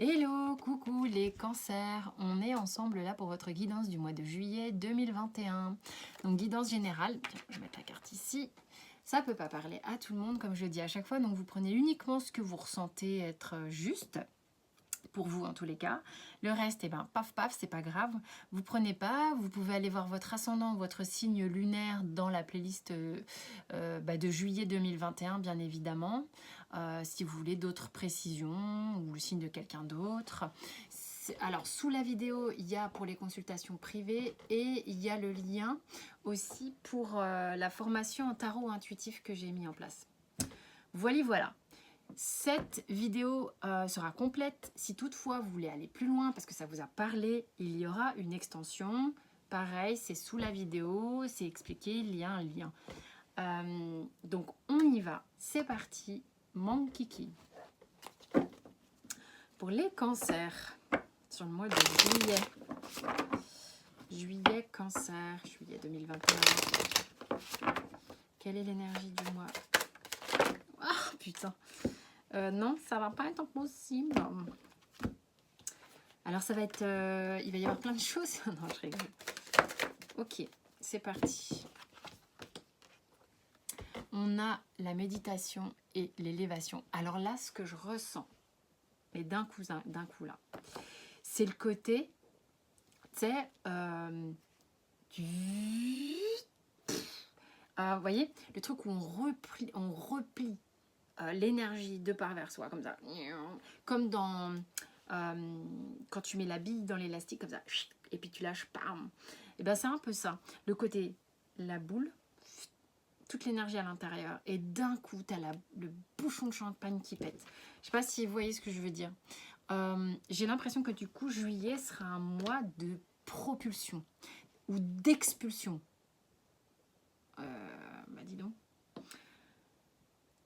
Hello, coucou les cancers, on est ensemble là pour votre guidance du mois de juillet 2021. Donc guidance générale, tiens, je vais mettre la carte ici. Ça peut pas parler à tout le monde comme je le dis à chaque fois, donc vous prenez uniquement ce que vous ressentez être juste, pour vous en tous les cas. Le reste, eh ben, paf paf, c'est pas grave. Vous prenez pas, vous pouvez aller voir votre ascendant, votre signe lunaire dans la playlist de juillet 2021, bien évidemment. Si vous voulez d'autres précisions ou le signe de quelqu'un d'autre. Alors, sous la vidéo, il y a pour les consultations privées et il y a le lien aussi pour la formation en tarot intuitif que j'ai mis en place. Voilà. Cette vidéo sera complète. Si toutefois vous voulez aller plus loin parce que ça vous a parlé, il y aura une extension. Pareil, c'est sous la vidéo, c'est expliqué, il y a un lien. Donc on y va, c'est parti, mon kiki. Pour les cancers, sur le mois de juillet. Juillet, cancer, juillet 2021. Quelle est l'énergie du mois? Ah putain. Non, ça va pas être possible. Alors ça va être... il va y avoir plein de choses. Non, je rigole. Ok, c'est parti. On a la méditation et l'élévation. Alors là, ce que je ressens, mais d'un coup là, c'est le côté, tu sais, vous voyez, le truc où on replie l'énergie de part vers soi, comme ça. Comme dans... quand tu mets la bille dans l'élastique, comme ça, et puis tu lâches, bam. Et ben c'est un peu ça. Le côté, la boule, toute l'énergie à l'intérieur, et d'un coup, tu as le bouchon de champagne qui pète. Je sais pas si vous voyez ce que je veux dire. J'ai l'impression que du coup, juillet sera un mois de propulsion ou d'expulsion. Bah dis donc.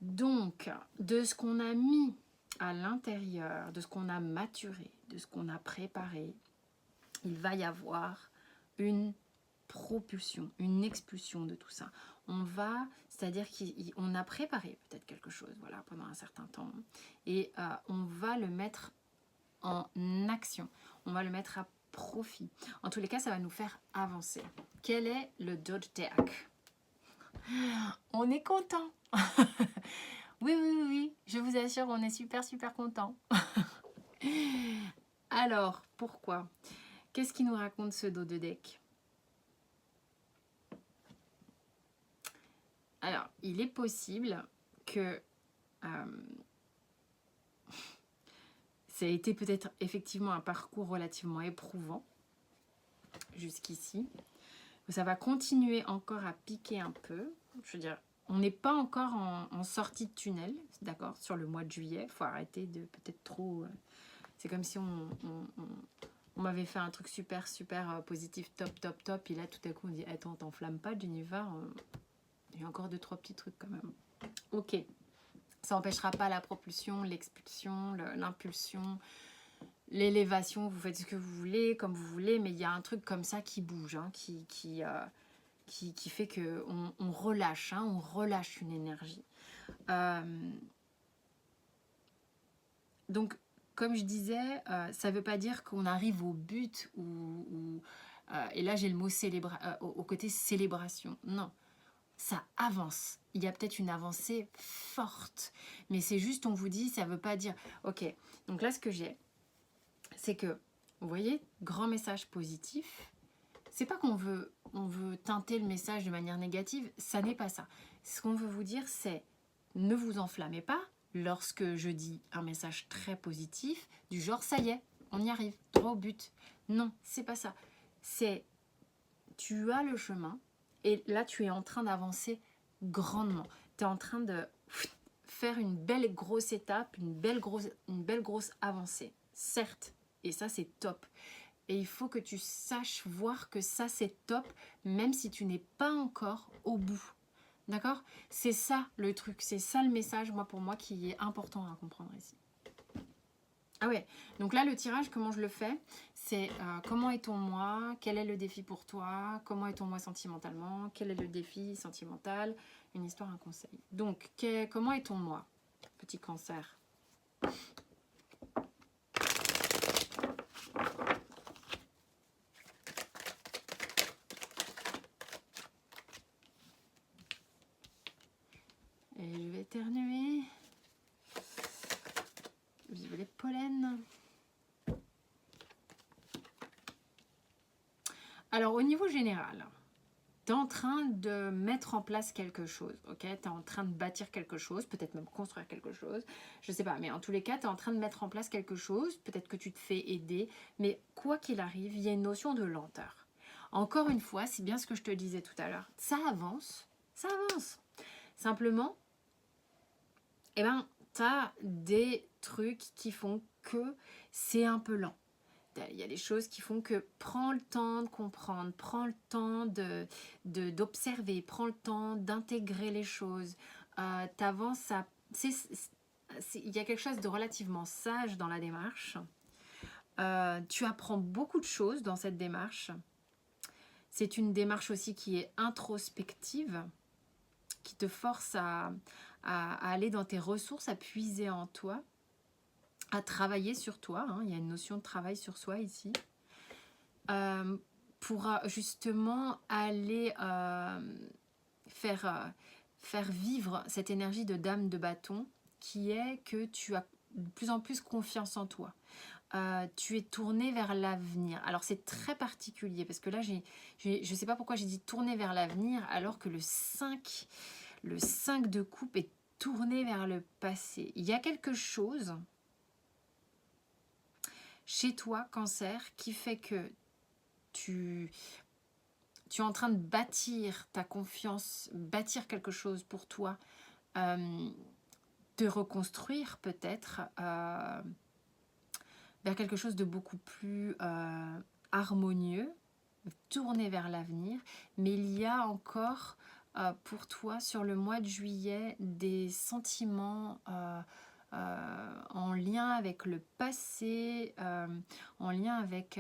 Donc, de ce qu'on a mis à l'intérieur, de ce qu'on a maturé, de ce qu'on a préparé, il va y avoir une propulsion, une expulsion de tout ça. C'est-à-dire qu'on a préparé peut-être quelque chose, voilà, pendant un certain temps, et on va le mettre en action, on va le mettre à profit. En tous les cas, ça va nous faire avancer. Quel est le Doddeck? On est content. Oui, je vous assure, on est super content. Alors, pourquoi? Qu'est-ce qui nous raconte ce dos de deck? Alors, il est possible que ça a été peut-être effectivement un parcours relativement éprouvant jusqu'ici. Ça va continuer encore à piquer un peu. Je veux dire, on n'est pas encore en sortie de tunnel, d'accord, sur le mois de juillet. Il faut arrêter de peut-être trop... c'est comme si on m'avait fait un truc super positif, top. Et là, tout à coup, on dit, attends, t'enflamme pas, Jennifer. Il y a encore 2-3 petits trucs quand même. Ok. Ça n'empêchera pas la propulsion, l'expulsion, l'impulsion, l'élévation. Vous faites ce que vous voulez, comme vous voulez, mais il y a un truc comme ça qui bouge, hein, qui fait qu'on relâche, hein, on relâche une énergie. Donc, comme je disais, ça ne veut pas dire qu'on arrive au but et là j'ai le mot au côté célébration. Non, ça avance. Il y a peut-être une avancée forte, mais c'est juste, on vous dit, ça ne veut pas dire... Ok, donc là ce que j'ai, c'est que, vous voyez, grand message positif. C'est pas qu'on veut teinter le message de manière négative, ça n'est pas ça. Ce qu'on veut vous dire, c'est ne vous enflammez pas lorsque je dis un message très positif, du genre ça y est, on y arrive, droit au but. Non, c'est pas ça. C'est tu as le chemin et là tu es en train d'avancer grandement. Tu es en train de faire une belle grosse étape, une belle grosse avancée. Certes, et ça c'est top. Et il faut que tu saches voir que ça c'est top, même si tu n'es pas encore au bout. D'accord? C'est ça le truc, c'est ça le message, pour moi, qui est important à comprendre ici. Ah ouais, donc là le tirage, comment je le fais? C'est comment est ton mois? Quel est le défi pour toi? Comment est ton mois sentimentalement? Quel est le défi sentimental? Une histoire, un conseil. Donc, comment est ton mois, petit cancer? pollen. Alors, au niveau général, tu es en train de mettre en place quelque chose, ok? Tu es en train de bâtir quelque chose, peut-être même construire quelque chose, je ne sais pas, mais en tous les cas, tu es en train de mettre en place quelque chose, peut-être que tu te fais aider, mais quoi qu'il arrive, il y a une notion de lenteur. Encore une fois, c'est bien ce que je te disais tout à l'heure, ça avance, ça avance. Simplement, eh ben, tu as des trucs qui font que c'est un peu lent. Il y a des choses qui font que prends le temps de comprendre, prends le temps d'observer, prends le temps d'intégrer les choses. T'avances à... Il y a quelque chose de relativement sage dans la démarche. Tu apprends beaucoup de choses dans cette démarche. C'est une démarche aussi qui est introspective, qui te force à aller dans tes ressources, à puiser en toi, à travailler sur toi, hein. Il y a une notion de travail sur soi ici, pour justement aller faire vivre cette énergie de dame de bâton qui est que tu as de plus en plus confiance en toi. Tu es tourné vers l'avenir. Alors c'est très particulier parce que là, je ne sais pas pourquoi j'ai dit tourner vers l'avenir alors que le 5 de coupe est tourné vers le passé. Il y a quelque chose chez toi, Cancer, qui fait que tu es en train de bâtir ta confiance, bâtir quelque chose pour toi, te reconstruire peut-être vers quelque chose de beaucoup plus harmonieux, tourner vers l'avenir. Mais il y a encore pour toi sur le mois de juillet des sentiments en lien avec le passé, en lien avec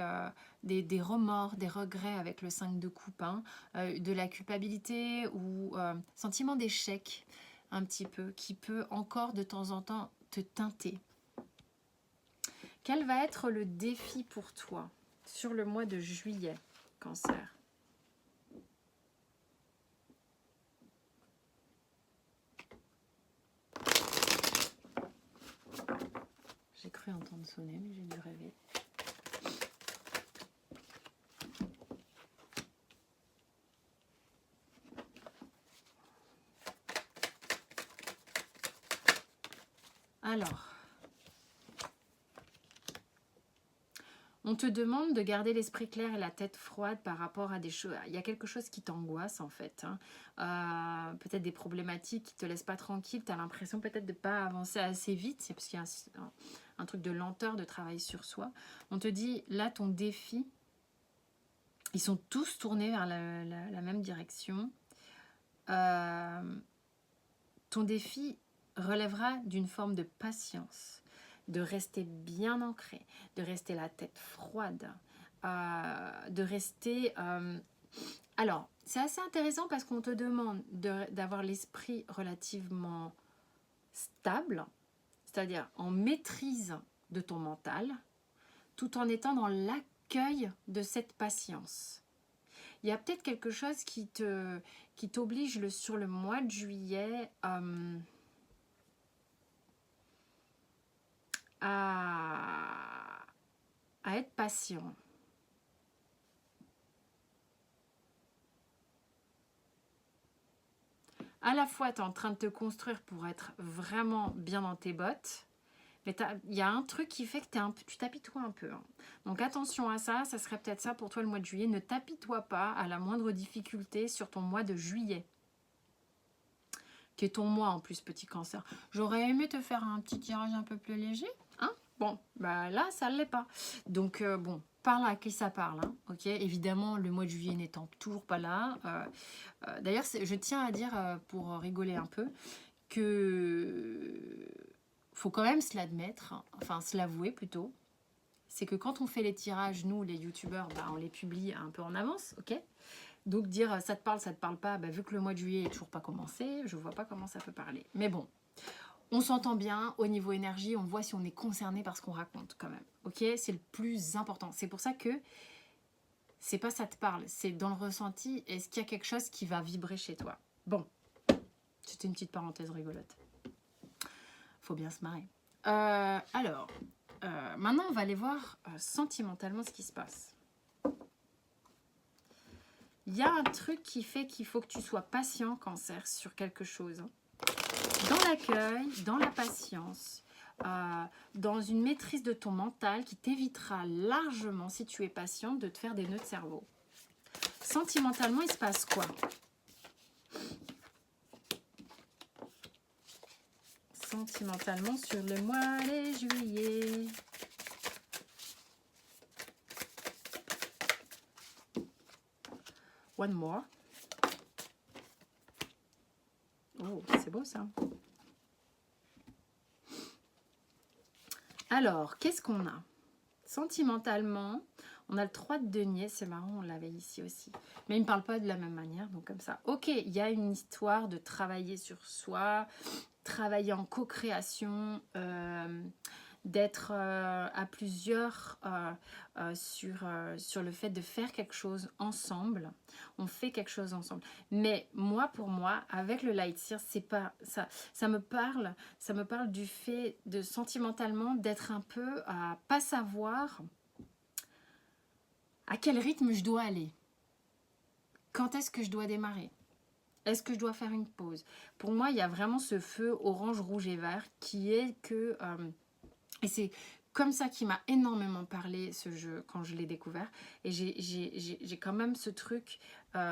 des remords, des regrets avec le 5 de coupe, hein, de la culpabilité ou sentiment d'échec un petit peu, qui peut encore de temps en temps te teinter. Quel va être le défi pour toi sur le mois de juillet, Cancer? J'ai cru entendre sonner, mais j'ai dû rêver. Alors, on te demande de garder l'esprit clair et la tête froide par rapport à des choses. Il y a quelque chose qui t'angoisse en fait, hein. Peut-être des problématiques qui ne te laissent pas tranquille. Tu as l'impression peut-être de ne pas avancer assez vite. C'est parce qu'il y a un truc de lenteur, de travail sur soi. On te dit, là, ton défi, ils sont tous tournés vers la même direction. Ton défi relèvera d'une forme de patience, de rester bien ancré, de rester la tête froide, de rester... Alors, c'est assez intéressant parce qu'on te demande d'avoir l'esprit relativement stable, c'est-à-dire en maîtrise de ton mental, tout en étant dans l'accueil de cette patience. Il y a peut-être quelque chose qui t'oblige sur le mois de juillet à être patient. À la fois, tu es en train de te construire pour être vraiment bien dans tes bottes, mais il y a un truc qui fait que tu t'apitoies un peu, hein. Donc attention à ça, ça serait peut-être ça pour toi le mois de juillet. Ne t'apitoie pas à la moindre difficulté sur ton mois de juillet, qui est ton mois en plus, petit Cancer. J'aurais aimé te faire un petit tirage un peu plus léger, hein. Bon, bah là, ça ne l'est pas. Donc bon, parle à qui ça parle, hein, ok. Évidemment, le mois de juillet n'étant toujours pas là. D'ailleurs, je tiens à dire, pour rigoler un peu, que faut quand même se l'admettre, enfin se l'avouer plutôt, c'est que quand on fait les tirages, nous les youtubeurs, bah, on les publie un peu en avance, ok. Donc dire ça te parle pas, bah, vu que le mois de juillet est toujours pas commencé, je vois pas comment ça peut parler. Mais bon, on s'entend bien, au niveau énergie, on voit si on est concerné par ce qu'on raconte quand même, ok. C'est le plus important, c'est pour ça que c'est pas ça te parle, c'est dans le ressenti, est-ce qu'il y a quelque chose qui va vibrer chez toi. Bon, c'était une petite parenthèse rigolote. Faut bien se marrer. Alors, Maintenant, on va aller voir sentimentalement ce qui se passe. Il y a un truc qui fait qu'il faut que tu sois patient, Cancer, sur quelque chose. Hein. Dans l'accueil, dans la patience, dans une maîtrise de ton mental qui t'évitera largement, si tu es patient, de te faire des nœuds de cerveau. Sentimentalement, il se passe quoi? Sentimentalement sur le mois de juillet. One more. Oh, c'est beau ça. Alors, qu'est-ce qu'on a? Sentimentalement, on a le 3 de denier, c'est marrant, on l'avait ici aussi. Mais il ne me parle pas de la même manière, donc comme ça. Ok, il y a une histoire de travailler sur soi, travailler en co-création, d'être à plusieurs sur le fait de faire quelque chose ensemble. On fait quelque chose ensemble. Mais moi, pour moi, avec le Light Seer, c'est pas ça. Ça me parle du fait de sentimentalement d'être un peu à pas savoir à quel rythme je dois aller. Quand est-ce que je dois démarrer? Est-ce que je dois faire une pause? Pour moi, il y a vraiment ce feu orange, rouge et vert qui est que... et c'est comme ça qui m'a énormément parlé, ce jeu, quand je l'ai découvert. Et j'ai quand même ce truc,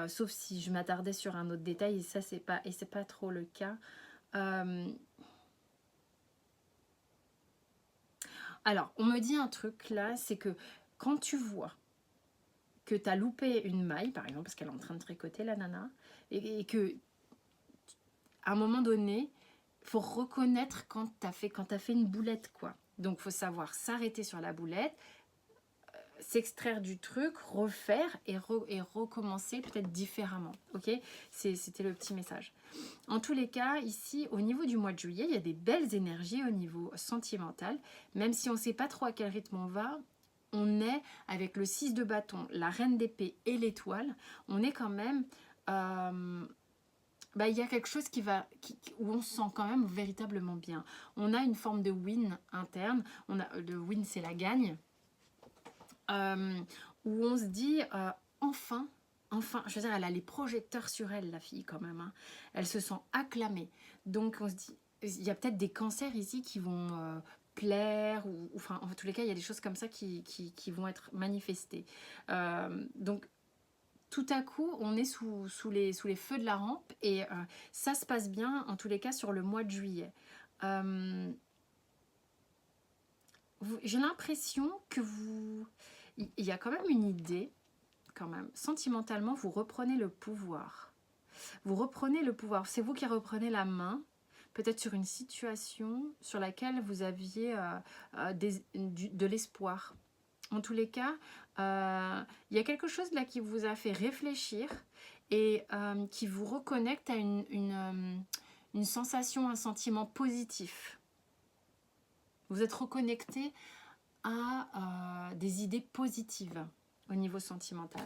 sauf si je m'attardais sur un autre détail, et ça, c'est pas trop le cas. Alors, on me dit un truc là, c'est que quand tu vois que tu as loupé une maille, par exemple, parce qu'elle est en train de tricoter, la nana, et que à un moment donné, il faut reconnaître quand tu as fait une boulette, quoi. Donc, il faut savoir s'arrêter sur la boulette, s'extraire du truc, refaire et recommencer peut-être différemment. Ok, c'était le petit message. En tous les cas, ici, au niveau du mois de juillet, il y a des belles énergies au niveau sentimental. Même si on ne sait pas trop à quel rythme on va, on est avec le 6 de bâton, la reine d'épée et l'étoile, on est quand même... il y a quelque chose où on se sent quand même véritablement bien. On a une forme de win interne. Le win, c'est la gagne. Où on se dit, enfin, je veux dire, elle a les projecteurs sur elle, la fille, quand même. Hein. Elle se sent acclamée. Donc, on se dit, il y a peut-être des cancers ici qui vont plaire, enfin, en tous les cas, il y a des choses comme ça qui vont être manifestées. Donc, tout à coup, on est sous les feux de la rampe et ça se passe bien, en tous les cas, sur le mois de juillet. J'ai l'impression que il y a quand même une idée, quand même. Sentimentalement, vous reprenez le pouvoir. Vous reprenez le pouvoir. C'est vous qui reprenez la main, peut-être sur une situation sur laquelle vous aviez de l'espoir. En tous les cas, il y a quelque chose là qui vous a fait réfléchir et qui vous reconnecte à une sensation, un sentiment positif. Vous êtes reconnecté à des idées positives au niveau sentimental.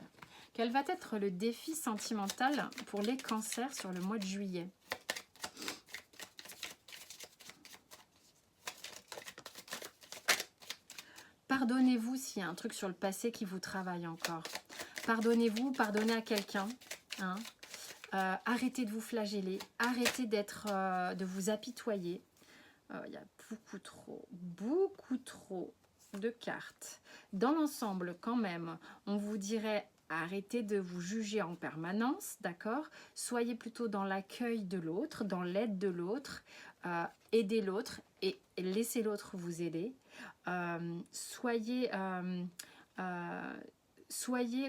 Quel va être le défi sentimental pour les cancers sur le mois de juillet? Pardonnez-vous s'il y a un truc sur le passé qui vous travaille encore. Pardonnez-vous, pardonnez à quelqu'un. Hein. Arrêtez de vous flageller, arrêtez de vous apitoyer. Il y a beaucoup trop de cartes. Dans l'ensemble, quand même, on vous dirait arrêtez de vous juger en permanence, d'accord? Soyez plutôt dans l'accueil de l'autre, dans l'aide de l'autre, aidez l'autre et laissez l'autre vous aider. Soyez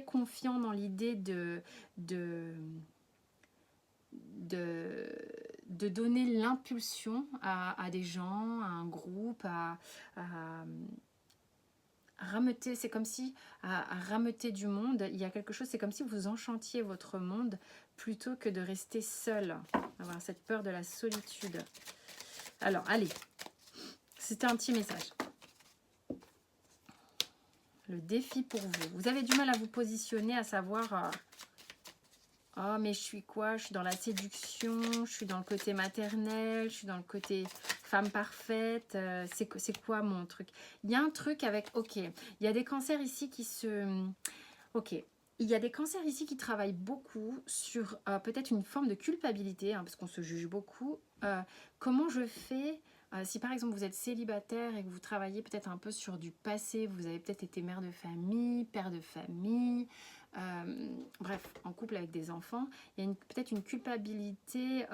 confiant dans l'idée de donner l'impulsion à des gens, à un groupe, à rameuter, c'est comme si à rameuter du monde, il y a quelque chose, c'est comme si vous enchantiez votre monde plutôt que de rester seul, avoir cette peur de la solitude. Alors, allez, c'était un petit message. Le défi pour vous. Vous avez du mal à vous positionner, à savoir... oh, mais je suis quoi? Je suis dans la séduction, je suis dans le côté maternel, je suis dans le côté femme parfaite, c'est quoi mon truc? Il y a un truc avec, ok, il y a des cancers ici qui se... Ok, il y a des cancers ici qui travaillent beaucoup sur peut-être une forme de culpabilité, hein, parce qu'on se juge beaucoup. Comment je fais si par exemple vous êtes célibataire et que vous travaillez peut-être un peu sur du passé, vous avez peut-être été mère de famille, père de famille, bref, en couple avec des enfants, il y a peut-être une culpabilité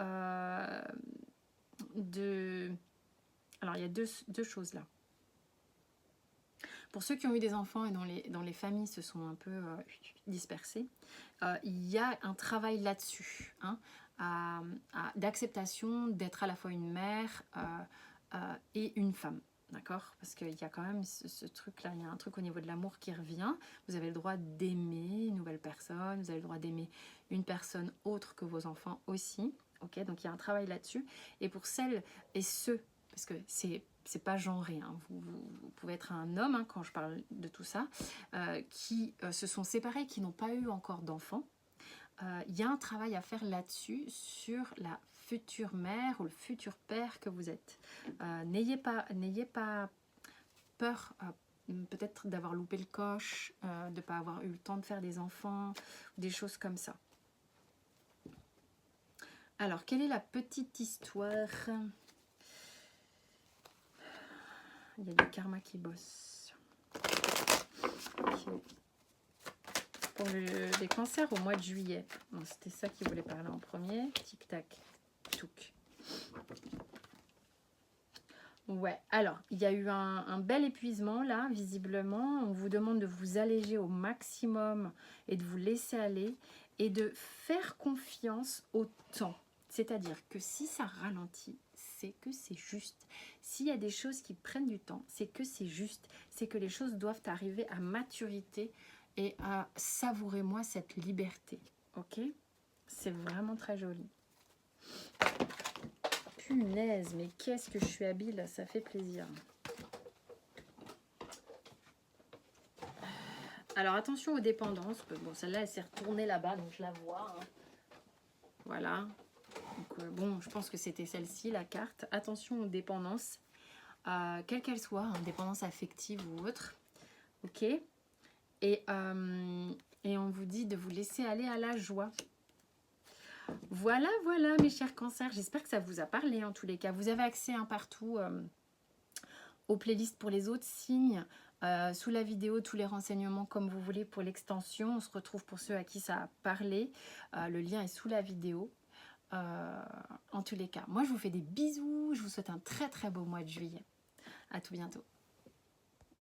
de... Alors il y a deux choses là. Pour ceux qui ont eu des enfants et dont les familles se sont un peu dispersées, il y a un travail là-dessus, hein, d'acceptation d'être à la fois une mère et une femme. D'accord? Parce qu'il y a quand même ce truc-là, il y a un truc au niveau de l'amour qui revient. Vous avez le droit d'aimer une nouvelle personne, vous avez le droit d'aimer une personne autre que vos enfants aussi. Ok, donc il y a un travail là-dessus. Et pour celles et ceux, parce que c'est pas genré, hein, vous pouvez être un homme, hein, quand je parle de tout ça, qui se sont séparés, qui n'ont pas eu encore d'enfants. Il y a un travail à faire là-dessus, sur la future mère ou le futur père que vous êtes. N'ayez pas peur peut-être d'avoir loupé le coche, de ne pas avoir eu le temps de faire des enfants, des choses comme ça. Alors, quelle est la petite histoire? Il y a du karma qui bosse. Okay. Pour les cancers au mois de juillet. C'était ça qui voulait parler en premier. Tic tac, touc. Ouais, alors, il y a eu un bel épuisement là, visiblement. On vous demande de vous alléger au maximum et de vous laisser aller et de faire confiance au temps. C'est-à-dire que si ça ralentit, c'est que c'est juste. S'il y a des choses qui prennent du temps, c'est que c'est juste. C'est que les choses doivent arriver à maturité et à savourer moi cette liberté. Ok? C'est vraiment très joli. Punaise, mais qu'est-ce que je suis habile, ça fait plaisir. Alors attention aux dépendances. Bon, celle-là, elle s'est retournée là-bas, donc je la vois. Hein. Voilà. Donc, bon, je pense que c'était celle-ci, la carte. Attention aux dépendances, quelles qu'elles soient, hein, dépendance affective ou autre. Ok. Et on vous dit de vous laisser aller à la joie. Voilà, voilà, mes chers cancers. J'espère que ça vous a parlé, en tous les cas. Vous avez accès partout aux playlists pour les autres signes. Sous la vidéo, tous les renseignements comme vous voulez pour l'extension. On se retrouve pour ceux à qui ça a parlé. Le lien est sous la vidéo. En tous les cas, moi je vous fais des bisous. Je vous souhaite un très très beau mois de juillet. À tout bientôt.